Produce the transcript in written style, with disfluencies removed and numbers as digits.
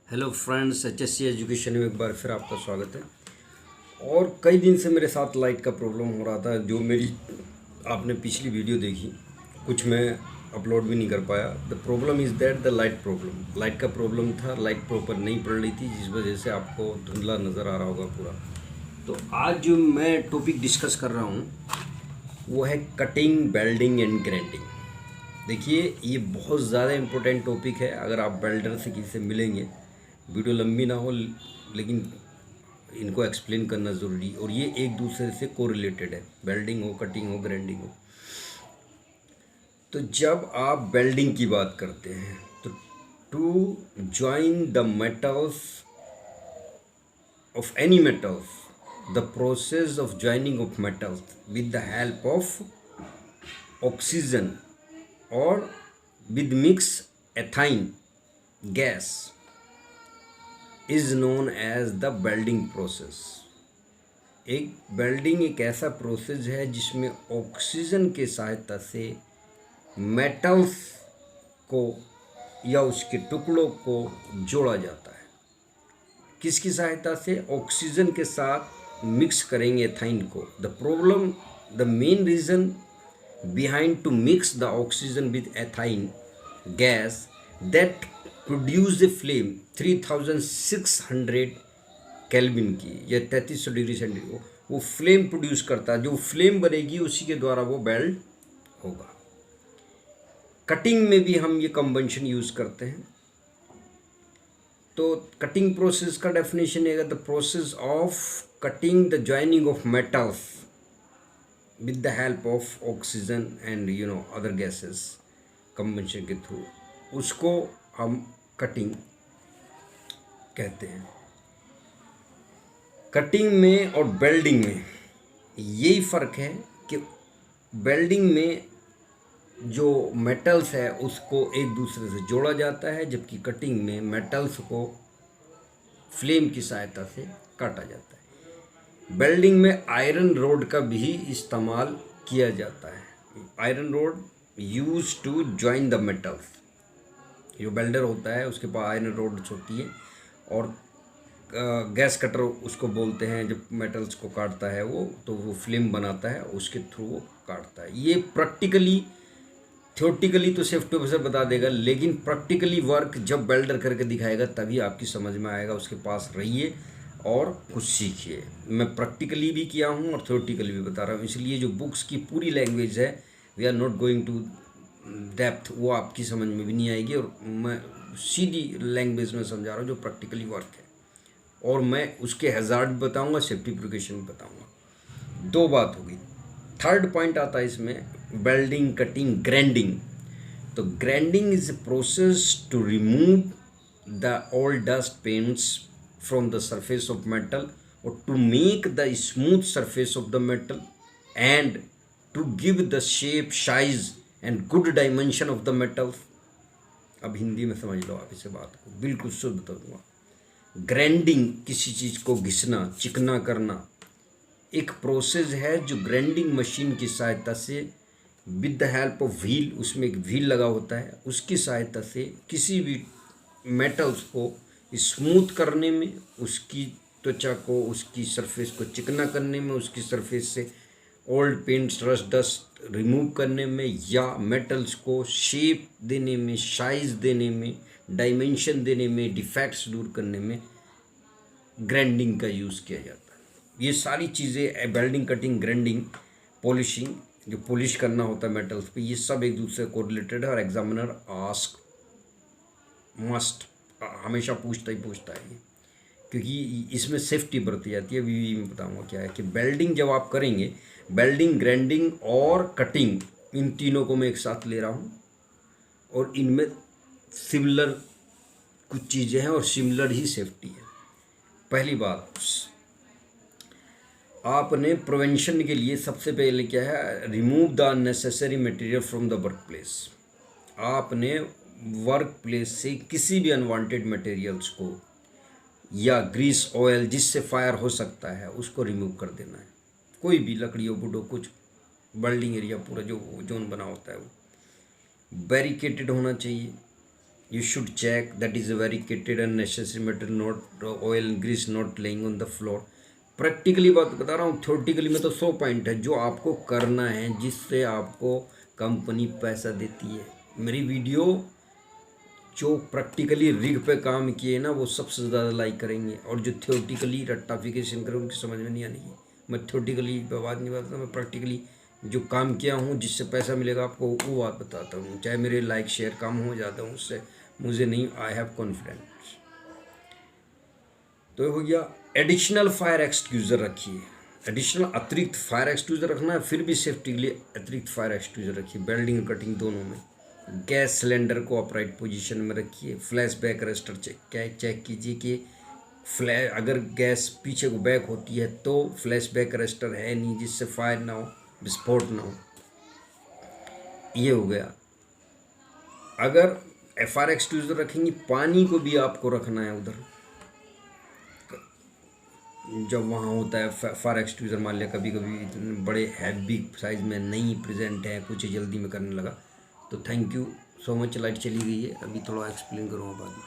Hello friends, HSC education में एक बार फिर आपका स्वागत है। और कई दिन से मेरे साथ लाइट का प्रॉब्लम हो रहा था। जो मेरी आपने पिछली वीडियो देखी, कुछ मैं अपलोड भी नहीं कर पाया। The problem is that the light का प्रॉब्लम था। लाइट प्रॉपर नहीं पड़ रही थी, जिस वजह से आपको धुंधला नज़र आ रहा होगा पूरा। तो आज जो मैं टॉपिक डिस्कस कर रहा हूँ वो है कटिंग, वेल्डिंग एंड ग्राइंडिंग। देखिए, ये बहुत ज़्यादा इम्पोर्टेंट टॉपिक है। अगर आप वेल्डर से किसी से मिलेंगे, वीडियो लंबी ना हो लेकिन इनको एक्सप्लेन करना ज़रूरी, और ये एक दूसरे से कोरिलेटेड है। वेल्डिंग हो, कटिंग हो, ग्राइंडिंग हो। तो जब आप वेल्डिंग की बात करते हैं तो to join the metals of any metals, the process of joining of metals with the help of oxygen or with mixed ethane gas is known as the welding process. एक वेल्डिंग एक ऐसा process है जिसमें oxygen के सहायता से metals को या उसके टुकड़ों को जोड़ा जाता है। किसकी सहायता से? ऑक्सीजन के साथ मिक्स करेंगे एथाइन को। The main reason behind to mix the oxygen with ethane gas that produce a flame 3600 kelvin की या 3300 डिग्री सेंटीग्रेड, वो फ्लेम प्रोड्यूस करता है। जो फ्लेम बनेगी उसी के द्वारा वो वेल्ड होगा। कटिंग में भी हम ये कंबंशन यूज़ करते हैं। तो कटिंग प्रोसेस का डेफिनेशन है the process of cutting the joining of metals with the help of oxygen and other gases combustion के थ्रू, उसको हम कटिंग कहते हैं। कटिंग में और वेल्डिंग में यही फ़र्क है कि वेल्डिंग में जो मेटल्स है उसको एक दूसरे से जोड़ा जाता है, जबकि कटिंग में मेटल्स को फ्लेम की सहायता से काटा जाता है। वेल्डिंग में आयरन रोड का भी इस्तेमाल किया जाता है। Iron rod use to join the metals. जो वेल्डर होता है उसके पास आयरन रोड्स होती है, और गैस कटर उसको बोलते हैं। जब मेटल्स को काटता है वो फ्लेम बनाता है, उसके थ्रू वो काटता है। ये प्रैक्टिकली, थ्योरेटिकली तो सेफ्टी ऑफिसर बता देगा, लेकिन प्रैक्टिकली वर्क जब वेल्डर करके दिखाएगा तभी आपकी समझ में आएगा। उसके पास रहिए और कुछ सीखिए। मैं प्रैक्टिकली भी किया हूँ और थ्योरेटिकली भी बता रहा हूँ, इसलिए जो बुक्स की पूरी लैंग्वेज है, we are not going to depth, वो आपकी समझ में भी नहीं आएगी। और मैं सीधी लैंग्वेज में समझा रहा हूँ जो प्रैक्टिकली वर्क है, और मैं उसके हैज़ार्ड भी बताऊँगा, सेफ्टी प्रिकॉशन भी बताऊँगा। दो बात होगी। थर्ड पॉइंट आता है इसमें वेल्डिंग, कटिंग, ग्राइंडिंग। तो grinding is a process to remove the all dust paints from the surface of metal, or to make the smooth surface of the metal and to give the shape, size and good dimension of the metals. अब हिंदी में समझ लो आप इसे बात को, बिल्कुल शुद्ध बता दूंगा। ग्राइंडिंग किसी चीज़ को घिसना, चिकना करना, एक प्रोसेस है जो ग्राइंडिंग मशीन की सहायता से with the help of wheel, उसमें एक व्हील लगा होता है, उसकी सहायता से किसी भी मेटल्स को स्मूथ करने में, उसकी त्वचा को, उसकी सरफेस को चिकना करने में, उसकी सरफेस से old paints, rust, dust remove करने में, या मेटल्स को शेप देने में, साइज देने में, डायमेंशन देने में, डिफेक्ट्स दूर करने में ग्राइंडिंग का यूज़ किया जाता है। ये सारी चीज़ें वेल्डिंग, कटिंग, ग्राइंडिंग, पॉलिशिंग, जो पॉलिश करना होता है मेटल्स पे, ये सब एक दूसरे को रिलेटेड है। और एग्जामिनर आस्क मस्ट हमेशा पूछता है, क्योंकि इसमें सेफ्टी बरती जाती है। अभी मैं बताऊंगा क्या है कि वेल्डिंग जब आप करेंगे, वेल्डिंग, ग्राइंडिंग और कटिंग, इन तीनों को मैं एक साथ ले रहा हूँ, और इनमें सिमिलर कुछ चीज़ें हैं और सिमिलर ही सेफ्टी है। पहली बात, आपने प्रिवेंशन के लिए सबसे पहले क्या है, remove the unnecessary material from the work place. आपने वर्क प्लेस से किसी भी अनवांटेड मटेरियल्स को या ग्रीस, ऑयल जिससे फायर हो सकता है, उसको रिमूव कर देना है। कोई भी लकड़ियों, वुडो, कुछ वेल्डिंग एरिया पूरा जो जोन बना होता है वो बैरिकेटेड होना चाहिए। You should check that is a very kitted and necessary material, not oil and grease not laying on the floor. Practically बात बता रहा हूँ, थ्योरेटिकली में तो 100 पॉइंट है जो आपको करना है, जिससे आपको कंपनी पैसा देती है। मेरी वीडियो जो प्रैक्टिकली रिग पे काम किए ना वो सबसे ज़्यादा लाइक करेंगे, और जो थ्योरेटिकली रट्टाफिकेशन करें उनकी समझ में नहीं आने की। मैं थ्योरेटिकली बात नहीं बताता, मैं प्रैक्टिकली जो काम किया हूँ जिससे पैसा मिलेगा आपको वो बात बताता हूँ। चाहे मेरे लाइक शेयर कम हो जाता हूँ उससे मुझे नहीं, आई हैव कॉन्फिडेंस। तो हो गया एडिशनल फायर एक्सक्यूज़र रखिए, एडिशनल अतिरिक्त फायर एक्सक्यूज़र रखना है, फिर भी सेफ्टी के लिए अतिरिक्त फायर एक्सक्यूज़र रखिए वेल्डिंग और कटिंग दोनों में। गैस सिलेंडर को अपराइट पोजीशन में रखिए। फ्लैश बैक अरेस्टर चेक कीजिए कि अगर गैस पीछे को बैक होती है तो फ्लैश बैक अरेस्टर है नहीं, जिससे फायर ना हो, विस्फोट ना हो। ये हो गया। अगर फायर एक्सक्यूज़र रखेंगे, पानी को भी आपको रखना है उधर जब वहाँ होता है फायर एक्सक्यूज़र। मान लिया कभी कभी इतने बड़े हैवी साइज़ में नहीं प्रेजेंट है, कुछ जल्दी में करने लगा, तो thank you so much. Light चली गई है, अभी थोड़ा एक्सप्लेन करूँगा बाद में।